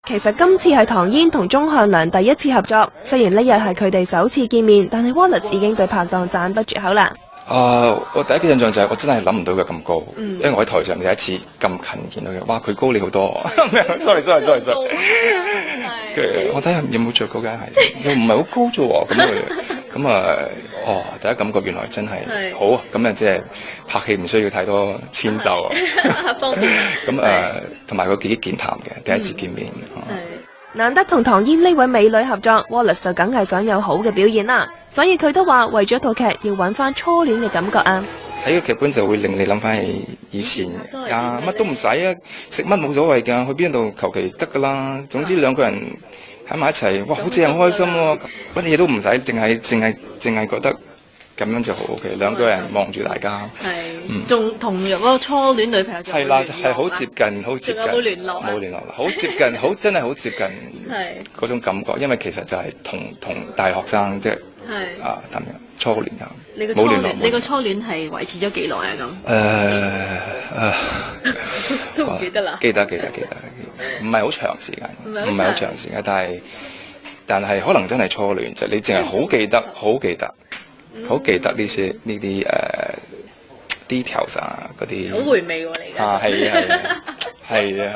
其實今次係唐嫣同鐘漢良第一次合作，雖然呢日係佢哋首次見面，但係 Wallace 已經對拍檔讚不絕口啦。我第一個印象就係我真係諗唔到佢咁高，因為我喺台上第一次咁近見到佢，哇！佢高你好多，sorry。我睇下有冇着嗰間鞋，又唔係好高啫喎，第一感覺原來真係好，咁啊即係拍戲唔需要太多遷就，方便。同埋佢幾健談嘅，第一次見面。難得同唐嫣呢位美女合作 ，Wallace 就梗係想有好嘅表現啦，所以佢都話為咗套劇要揾翻初戀嘅感覺啊。睇個劇本就會令你諗翻起以前乜都唔使啊，食乜冇所謂㗎，去邊度求其得㗎啦。總之兩個人喺埋一齊，哇，好正，好開心喎！乜嘢都唔使，淨係覺得咁樣就好 OK。兩個人望住大家，仲同嗰個初戀女朋友係啦，係好接近，好接近。仲有冇聯絡啊？冇聯絡啦，好接近，真係好接近嗰種感覺。因為其實就係同大學生即係咁樣初戀啊。冇聯絡。你個初戀係維持咗幾耐啊？咁都唔記得啦。記得，唔係好長時間，唔係好長時間，但係可能真係初戀，就你淨係好記得，好記得呢啲details 啊嗰啲。好回味喎，你而家。係啊。